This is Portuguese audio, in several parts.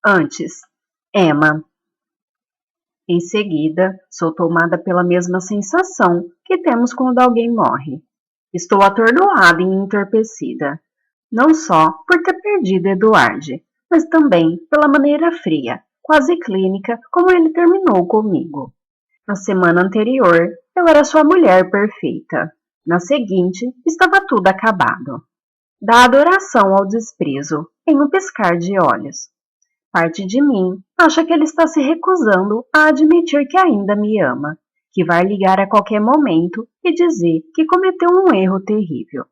Antes, Emma. Em seguida, sou tomada pela mesma sensação que temos quando alguém morre. Estou atordoada e entorpecida, não só por ter perdido Eduardo, mas também pela maneira fria, quase clínica, como ele terminou comigo. Na semana anterior, eu era sua mulher perfeita. Na seguinte, estava tudo acabado. Da adoração ao desprezo, em um piscar de olhos. Parte de mim acha que ele está se recusando a admitir que ainda me ama, que vai ligar a qualquer momento e dizer que cometeu um erro terrível.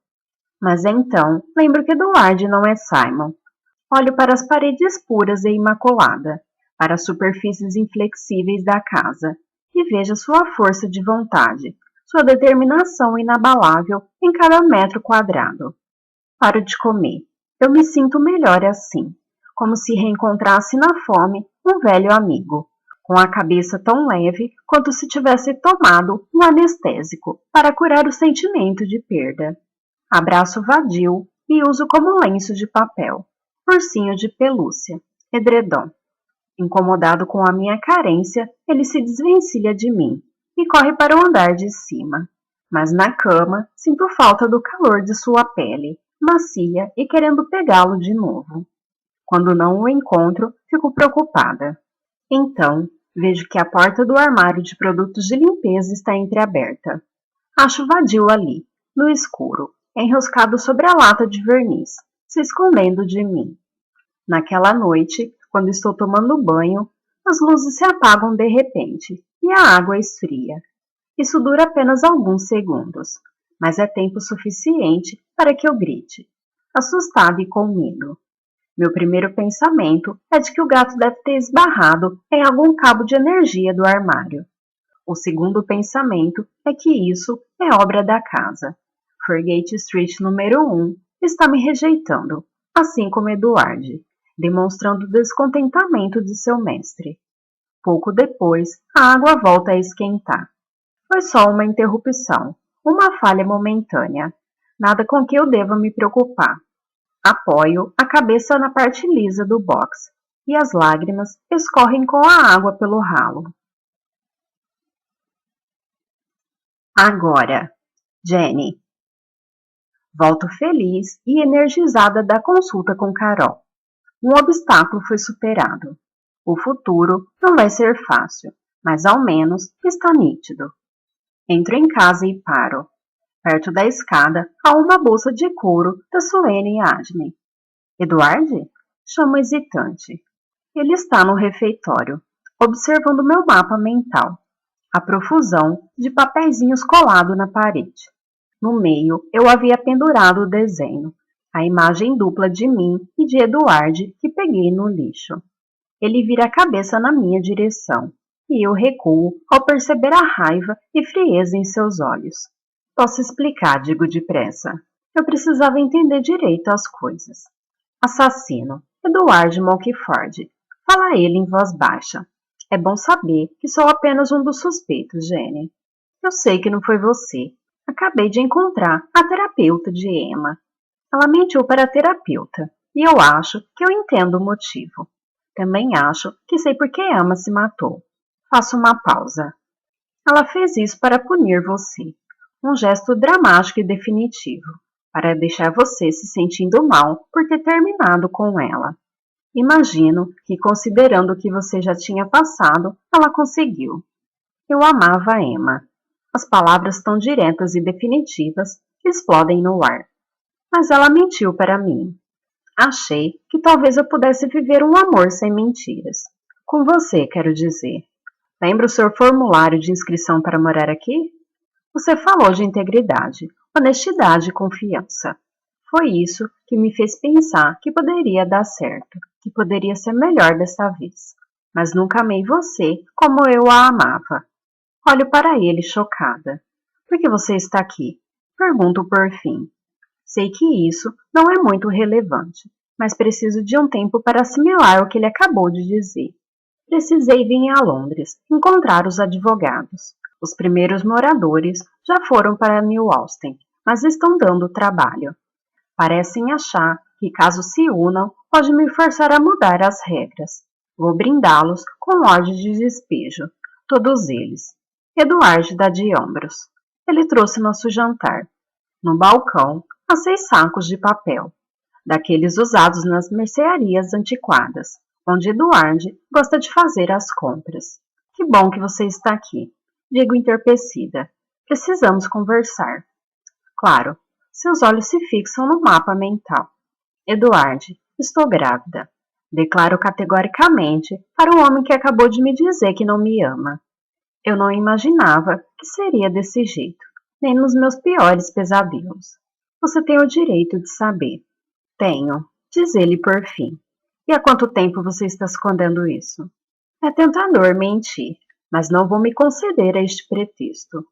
Mas então lembro que Eduardo não é Simon. Olho para as paredes puras e imaculadas, para as superfícies inflexíveis da casa, e vejo sua força de vontade, sua determinação inabalável em cada metro quadrado. Paro de comer. Eu me sinto melhor assim, como se reencontrasse na fome um velho amigo, com a cabeça tão leve quanto se tivesse tomado um anestésico para curar o sentimento de perda. Abraço vadio e uso como lenço de papel, ursinho de pelúcia, edredom. Incomodado com a minha carência, ele se desvencilha de mim e corre para o andar de cima. Mas na cama, sinto falta do calor de sua pele, macia e querendo pegá-lo de novo. Quando não o encontro, fico preocupada. Então, vejo que a porta do armário de produtos de limpeza está entreaberta. Acho vadio ali, no escuro, enroscado sobre a lata de verniz, se escondendo de mim. Naquela noite, quando estou tomando banho, as luzes se apagam de repente e a água esfria. Isso dura apenas alguns segundos, mas é tempo suficiente para que eu grite, assustada e com medo. Meu primeiro pensamento é de que o gato deve ter esbarrado em algum cabo de energia do armário. O segundo pensamento é que isso é obra da casa. Forgate Street número 1 está me rejeitando, assim como Eduardo, demonstrando descontentamento de seu mestre. Pouco depois, a água volta a esquentar. Foi só uma interrupção, uma falha momentânea, nada com que eu deva me preocupar. Apoio a cabeça na parte lisa do box e as lágrimas escorrem com a água pelo ralo. Agora, Jenny. Volto feliz e energizada da consulta com Carol. Um obstáculo foi superado. O futuro não vai ser fácil, mas ao menos está nítido. Entro em casa e paro. Perto da escada há uma bolsa de couro da Suene Adney. Eduardo? Chamo hesitante. Ele está no refeitório, observando meu mapa mental. A profusão de papeizinhos colado na parede. No meio, eu havia pendurado o desenho, a imagem dupla de mim e de Eduardo que peguei no lixo. Ele vira a cabeça na minha direção, e eu recuo ao perceber a raiva e frieza em seus olhos. Posso explicar, digo depressa. Eu precisava entender direito as coisas. Assassino, Eduardo Monkford. Fala ele em voz baixa. É bom saber que sou apenas um dos suspeitos, Jenny. Eu sei que não foi você. Acabei de encontrar a terapeuta de Emma. Ela mentiu para a terapeuta, e eu acho que eu entendo o motivo. Também acho que sei por que Emma se matou. Faço uma pausa. Ela fez isso para punir você. Um gesto dramático e definitivo, para deixar você se sentindo mal por ter terminado com ela. Imagino que, considerando o que você já tinha passado, ela conseguiu. Eu amava Emma. As palavras tão diretas e definitivas explodem no ar. Mas ela mentiu para mim. Achei que talvez eu pudesse viver um amor sem mentiras. Com você, quero dizer. Lembra o seu formulário de inscrição para morar aqui? Você falou de integridade, honestidade e confiança. Foi isso que me fez pensar que poderia dar certo, que poderia ser melhor desta vez. Mas nunca amei você como eu a amava. Olho para ele chocada. Por que você está aqui? Pergunto por fim. Sei que isso não é muito relevante, mas preciso de um tempo para assimilar o que ele acabou de dizer. Precisei vir a Londres, encontrar os advogados. Os primeiros moradores já foram para New Austin, mas estão dando trabalho. Parecem achar que, caso se unam, pode me forçar a mudar as regras. Vou brindá-los com ódio de despejo, todos eles. Eduardo dá de ombros. Ele trouxe nosso jantar. No balcão, há 6 sacos de papel, daqueles usados nas mercearias antiquadas, onde Eduardo gosta de fazer as compras. Que bom que você está aqui, digo entorpecida. Precisamos conversar. Claro, seus olhos se fixam no mapa mental. Eduardo, estou grávida. Declaro categoricamente para um homem que acabou de me dizer que não me ama. Eu não imaginava que seria desse jeito, nem nos meus piores pesadelos. Você tem o direito de saber. Tenho, diz ele por fim. E há quanto tempo você está escondendo isso? É tentador mentir, mas não vou me conceder a este pretexto.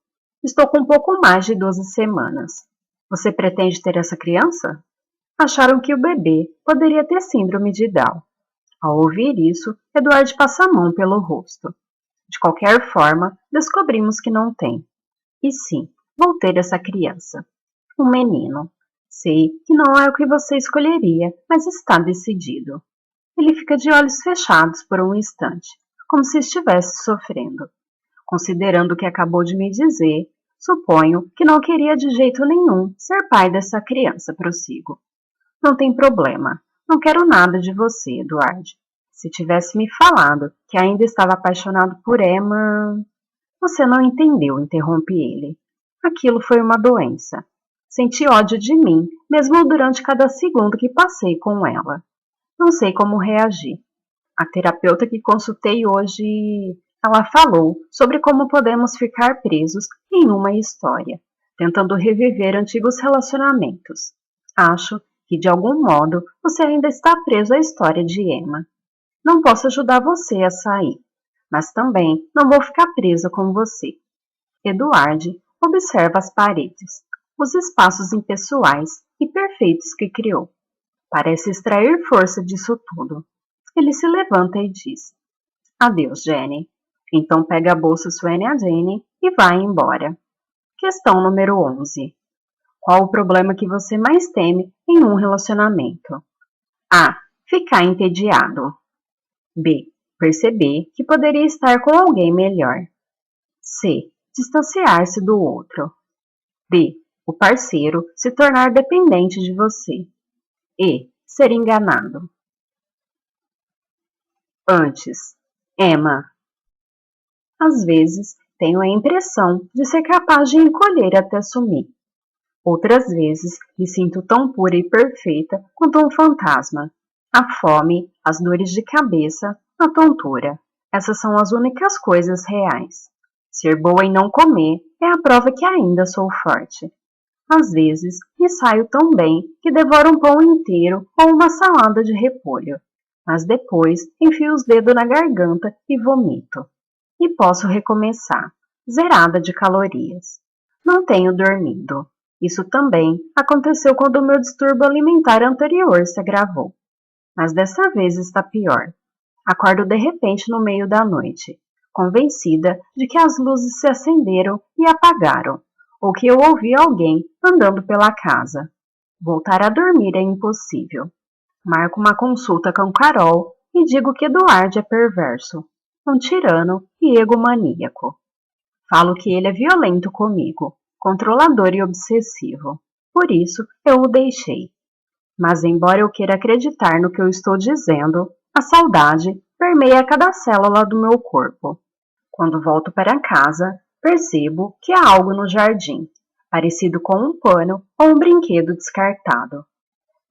Estou com pouco mais de 12 semanas. Você pretende ter essa criança? Acharam que o bebê poderia ter síndrome de Down. Ao ouvir isso, Eduardo passa a mão pelo rosto. De qualquer forma, descobrimos que não tem. E sim, vou ter essa criança. Um menino. Sei que não é o que você escolheria, mas está decidido. Ele fica de olhos fechados por um instante, como se estivesse sofrendo. Considerando o que acabou de me dizer, suponho que não queria de jeito nenhum ser pai dessa criança, prossigo. Não tem problema. Não quero nada de você, Eduardo. Se tivesse me falado que ainda estava apaixonado por Emma... Você não entendeu, interrompi ele. Aquilo foi uma doença. Senti ódio de mim, mesmo durante cada segundo que passei com ela. Não sei como reagir. A terapeuta que consultei hoje... Ela falou sobre como podemos ficar presos em uma história, tentando reviver antigos relacionamentos. Acho que, de algum modo, você ainda está preso à história de Emma. Não posso ajudar você a sair, mas também não vou ficar presa com você. Eduardo observa as paredes, os espaços impessoais e perfeitos que criou. Parece extrair força disso tudo. Ele se levanta e diz: Adeus, Jenny. Então pega a bolsa Suene Jenny e vai embora. Questão número 11. Qual o problema que você mais teme em um relacionamento? A. Ficar entediado. B. Perceber que poderia estar com alguém melhor. C. Distanciar-se do outro. D. O parceiro se tornar dependente de você. E. Ser enganado. Antes. Emma. Às vezes, tenho a impressão de ser capaz de encolher até sumir. Outras vezes, me sinto tão pura e perfeita quanto um fantasma. A fome, as dores de cabeça, a tontura. Essas são as únicas coisas reais. Ser boa em não comer é a prova que ainda sou forte. Às vezes, me saio tão bem que devoro um pão inteiro ou uma salada de repolho. Mas depois, enfio os dedos na garganta e vomito. E posso recomeçar, zerada de calorias. Não tenho dormido. Isso também aconteceu quando o meu distúrbio alimentar anterior se agravou. Mas dessa vez está pior. Acordo de repente no meio da noite, convencida de que as luzes se acenderam e apagaram, ou que eu ouvi alguém andando pela casa. Voltar a dormir é impossível. Marco uma consulta com Carol e digo que Eduardo é perverso, um tirano e egomaníaco. Falo que ele é violento comigo, controlador e obsessivo. Por isso, eu o deixei. Mas embora eu queira acreditar no que eu estou dizendo, a saudade permeia cada célula do meu corpo. Quando volto para casa, percebo que há algo no jardim, parecido com um pano ou um brinquedo descartado.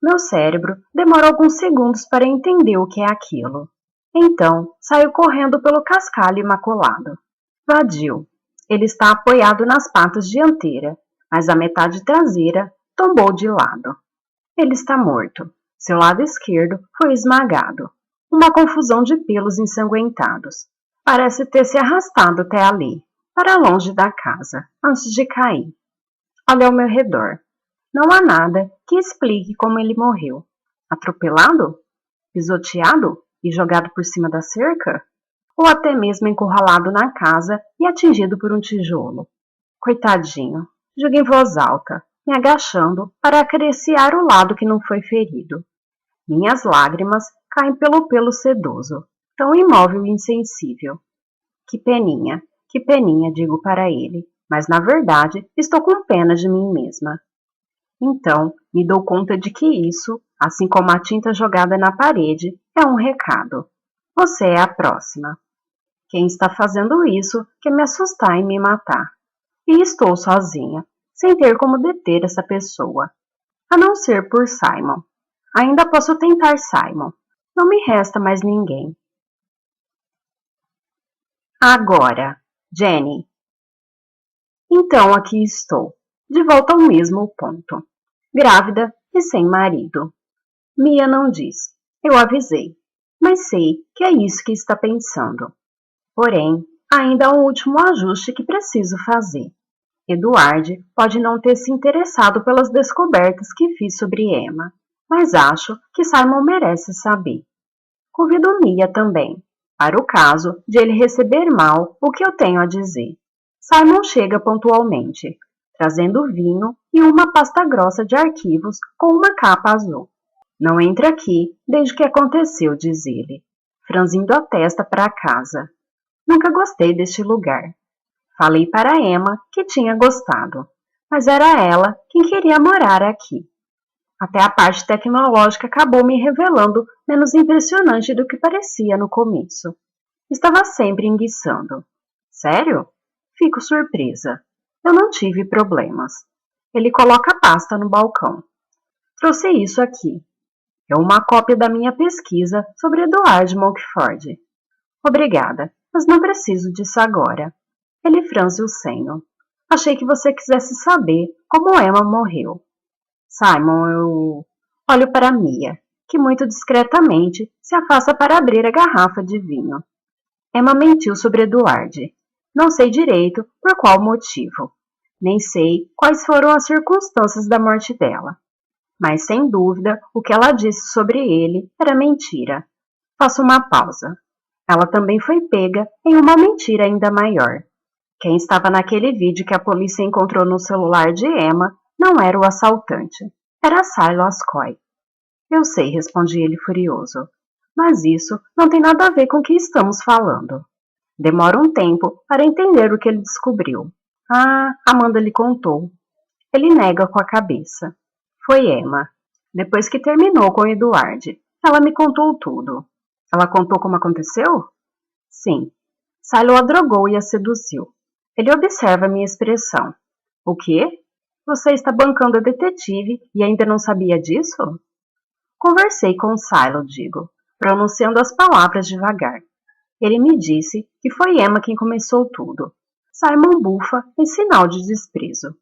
Meu cérebro demora alguns segundos para entender o que é aquilo. Então, saio correndo pelo cascalho imaculado. Vadio. Ele está apoiado nas patas dianteiras, mas a metade traseira tombou de lado. Ele está morto. Seu lado esquerdo foi esmagado. Uma confusão de pelos ensanguentados. Parece ter se arrastado até ali, para longe da casa, antes de cair. Olho ao meu redor. Não há nada que explique como ele morreu. Atropelado? Pisoteado e jogado por cima da cerca? Ou até mesmo encurralado na casa e atingido por um tijolo? Coitadinho, digo em voz alta, me agachando para acariciar o lado que não foi ferido. Minhas lágrimas caem pelo pelo sedoso, tão imóvel e insensível. Que peninha, digo para ele, mas na verdade estou com pena de mim mesma. Então, me dou conta de que isso, assim como a tinta jogada na parede, é um recado. Você é a próxima. Quem está fazendo isso quer me assustar e me matar. E estou sozinha, sem ter como deter essa pessoa. A não ser por Simon. Ainda posso tentar Simon. Não me resta mais ninguém. Agora, Jenny. Então aqui estou, de volta ao mesmo ponto. Grávida e sem marido. Mia não diz. Eu avisei. Mas sei que é isso que está pensando. Porém, ainda há um último ajuste que preciso fazer. Eduard pode não ter se interessado pelas descobertas que fiz sobre Emma, mas acho que Simon merece saber. Convido Mia também, para o caso de ele receber mal o que eu tenho a dizer. Simon chega pontualmente, trazendo vinho e uma pasta grossa de arquivos com uma capa azul. Não entra aqui desde que aconteceu, diz ele, franzindo a testa para casa. Nunca gostei deste lugar. Falei para Emma que tinha gostado, mas era ela quem queria morar aqui. Até a parte tecnológica acabou me revelando menos impressionante do que parecia no começo. Estava sempre enguiçando. Sério? Fico surpresa. Eu não tive problemas. Ele coloca a pasta no balcão. Trouxe isso aqui. É uma cópia da minha pesquisa sobre Edward Monkford. Obrigada, mas não preciso disso agora. Ele franze o senho. Achei que você quisesse saber como Emma morreu. Simon, eu olho para Mia, que muito discretamente se afasta para abrir a garrafa de vinho. Emma mentiu sobre Edward. Não sei direito por qual motivo. Nem sei quais foram as circunstâncias da morte dela. Mas, sem dúvida, o que ela disse sobre ele era mentira. Faço uma pausa. Ela também foi pega em uma mentira ainda maior. Quem estava naquele vídeo que a polícia encontrou no celular de Emma não era o assaltante. Era Silas Coy. Eu sei, respondi ele furioso. Mas isso não tem nada a ver com o que estamos falando. Demora um tempo para entender o que ele descobriu. Ah, Amanda lhe contou. Ele nega com a cabeça. Foi Emma. Depois que terminou com Eduard, ela me contou tudo. Ela contou como aconteceu? Sim. Silo a drogou e a seduziu. Ele observa minha expressão. O quê? Você está bancando a detetive e ainda não sabia disso? Conversei com Silo, digo, pronunciando as palavras devagar. Ele me disse que foi Emma quem começou tudo. Simon bufa em sinal de desprezo.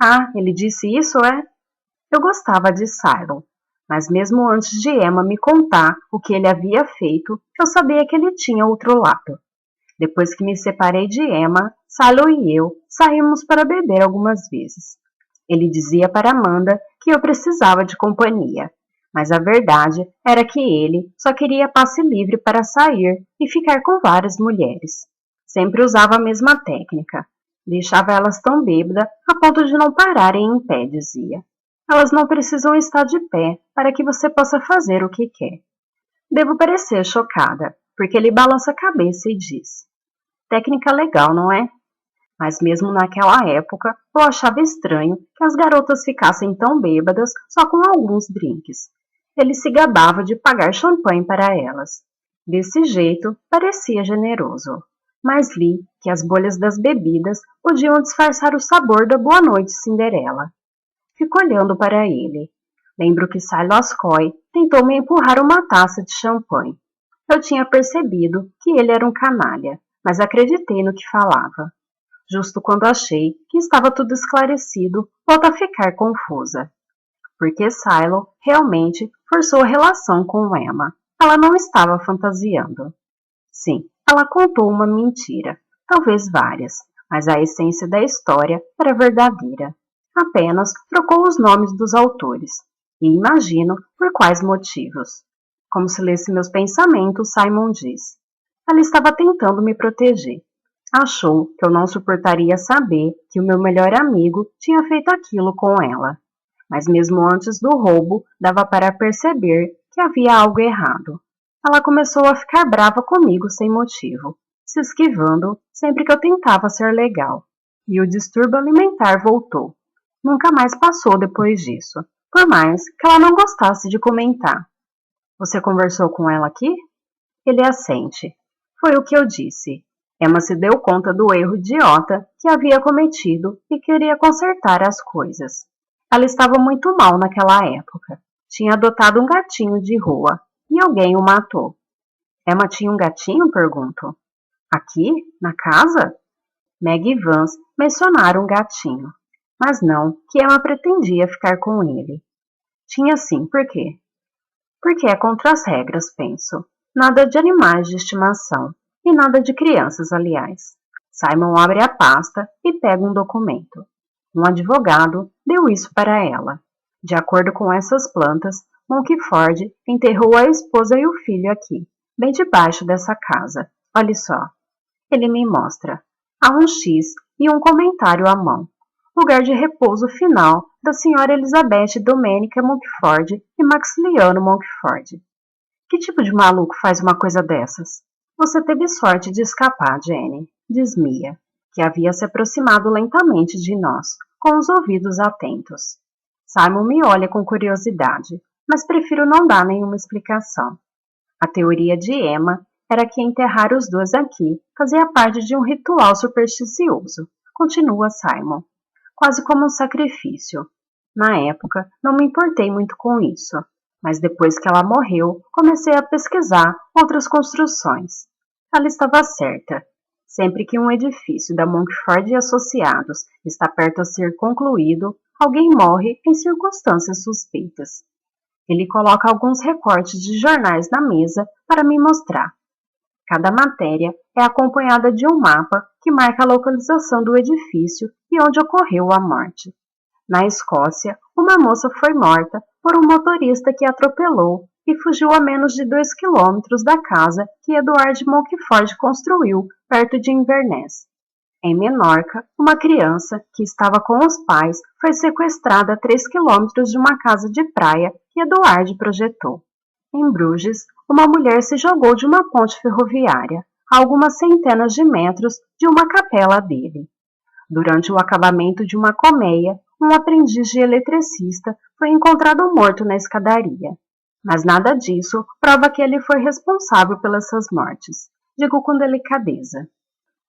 Ah, ele disse isso, é? Eu gostava de Silo, mas mesmo antes de Emma me contar o que ele havia feito, eu sabia que ele tinha outro lado. Depois que me separei de Emma, Silo e eu saímos para beber algumas vezes. Ele dizia para Amanda que eu precisava de companhia, mas a verdade era que ele só queria passe livre para sair e ficar com várias mulheres. Sempre usava a mesma técnica. Deixava elas tão bêbadas a ponto de não pararem em pé, dizia. Elas não precisam estar de pé para que você possa fazer o que quer. Devo parecer chocada, porque ele balança a cabeça e diz: técnica legal, não é? Mas mesmo naquela época, eu achava estranho que as garotas ficassem tão bêbadas só com alguns drinks. Ele se gabava de pagar champanhe para elas. Desse jeito, parecia generoso. Mas li que as bolhas das bebidas podiam disfarçar o sabor da Boa Noite Cinderela. Fico olhando para ele. Lembro que Silas Coy tentou me empurrar uma taça de champanhe. Eu tinha percebido que ele era um canalha, mas acreditei no que falava. Justo quando achei que estava tudo esclarecido, volto a ficar confusa. Porque Silo realmente forçou a relação com Emma. Ela não estava fantasiando. Sim, ela contou uma mentira, talvez várias, mas a essência da história era verdadeira. Apenas trocou os nomes dos autores, e imagino por quais motivos. Como se lesse meus pensamentos, Simon diz. Ela estava tentando me proteger. Achou que eu não suportaria saber que o meu melhor amigo tinha feito aquilo com ela. Mas mesmo antes do roubo, dava para perceber que havia algo errado. Ela começou a ficar brava comigo sem motivo, se esquivando sempre que eu tentava ser legal. E o distúrbio alimentar voltou. Nunca mais passou depois disso, por mais que ela não gostasse de comentar. Você conversou com ela aqui? Ele assente. Foi o que eu disse. Emma se deu conta do erro idiota que havia cometido e queria consertar as coisas. Ela estava muito mal naquela época. Tinha adotado um gatinho de rua e alguém o matou. Emma tinha um gatinho? Pergunto. Aqui? Na casa? Meg e Vance mencionaram um gatinho, mas não que Emma pretendia ficar com ele. Tinha sim, por quê? Porque é contra as regras, penso. Nada de animais de estimação, e nada de crianças, aliás. Simon abre a pasta e pega um documento. Um advogado deu isso para ela. De acordo com essas plantas, Monkford enterrou a esposa e o filho aqui, bem debaixo dessa casa. Olhe só. Ele me mostra. Há um X e um comentário à mão. Lugar de repouso final da senhora Elizabeth Domenica Monkford e Maximiliano Monkford. Que tipo de maluco faz uma coisa dessas? Você teve sorte de escapar, Jenny, diz Mia, que havia se aproximado lentamente de nós, com os ouvidos atentos. Simon me olha com curiosidade, mas prefiro não dar nenhuma explicação. A teoria de Emma era que enterrar os dois aqui fazia parte de um ritual supersticioso, continua Simon, quase como um sacrifício. Na época, não me importei muito com isso, mas depois que ela morreu, comecei a pesquisar outras construções. Ela estava certa. Sempre que um edifício da Monkford e Associados está perto a ser concluído, alguém morre em circunstâncias suspeitas. Ele coloca alguns recortes de jornais na mesa para me mostrar. Cada matéria é acompanhada de um mapa que marca a localização do edifício e onde ocorreu a morte. Na Escócia, uma moça foi morta por um motorista que atropelou e fugiu a menos de 2 quilômetros da casa que Edward Monkford construiu perto de Inverness. Em Menorca, uma criança que estava com os pais foi sequestrada a 3 quilômetros de uma casa de praia que Edward projetou. Em Bruges, uma mulher se jogou de uma ponte ferroviária, a algumas centenas de metros de uma capela dele. Durante o acabamento de uma colmeia, um aprendiz de eletricista foi encontrado morto na escadaria. Mas nada disso prova que ele foi responsável pelas mortes. Digo com delicadeza.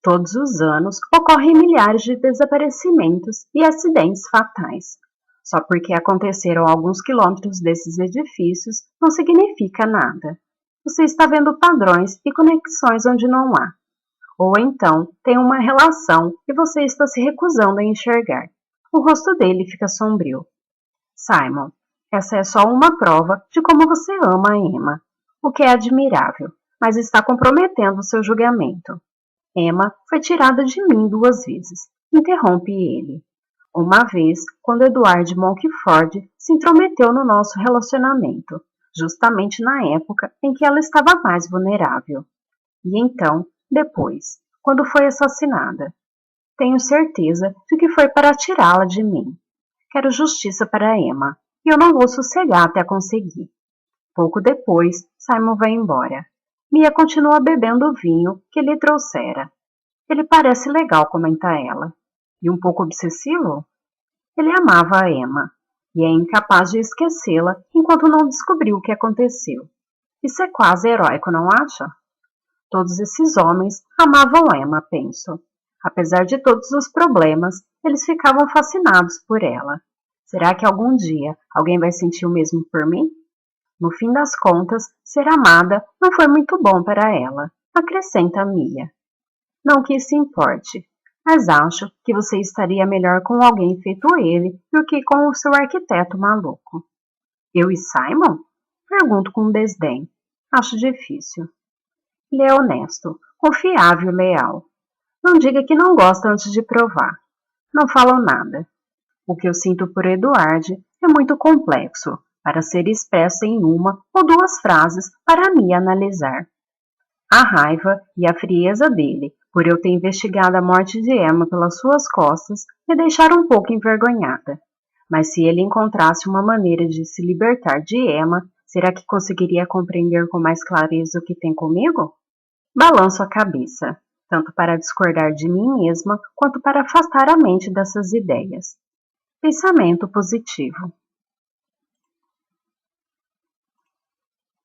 Todos os anos ocorrem milhares de desaparecimentos e acidentes fatais. Só porque aconteceram a alguns quilômetros desses edifícios não significa nada. Você está vendo padrões e conexões onde não há. Ou então tem uma relação e você está se recusando a enxergar. O rosto dele fica sombrio. Simon, essa é só uma prova de como você ama a Emma, o que é admirável, mas está comprometendo seu julgamento. Emma foi tirada de mim 2 vezes, interrompe ele. Uma vez, quando Edward Monkford se intrometeu no nosso relacionamento, justamente na época em que ela estava mais vulnerável. E então, depois, quando foi assassinada. Tenho certeza de que foi para tirá-la de mim. Quero justiça para Emma, e eu não vou sossegar até conseguir. Pouco depois, Simon vai embora. Mia continua bebendo o vinho que lhe trouxera. Ele parece legal, comenta ela. E um pouco obsessivo? Ele amava a Emma, e é incapaz de esquecê-la enquanto não descobriu o que aconteceu. Isso é quase heróico, não acha? Todos esses homens amavam Emma, penso. Apesar de todos os problemas, eles ficavam fascinados por ela. Será que algum dia alguém vai sentir o mesmo por mim? No fim das contas, ser amada não foi muito bom para ela, acrescenta Mia. Não que isso importe, mas acho que você estaria melhor com alguém feito ele do que com o seu arquiteto maluco. Eu e Simon? Pergunto com desdém. Acho difícil. Ele é honesto, confiável e leal. Não diga que não gosta antes de provar. Não falo nada. O que eu sinto por Edward é muito complexo para ser expresso em 1 ou 2 frases para me analisar. A raiva e a frieza dele por eu ter investigado a morte de Emma pelas suas costas me deixaram um pouco envergonhada. Mas se ele encontrasse uma maneira de se libertar de Emma, Será que conseguiria compreender com mais clareza o que tem comigo? Balanço a cabeça, tanto para discordar de mim mesma, quanto para afastar a mente dessas ideias. Pensamento positivo.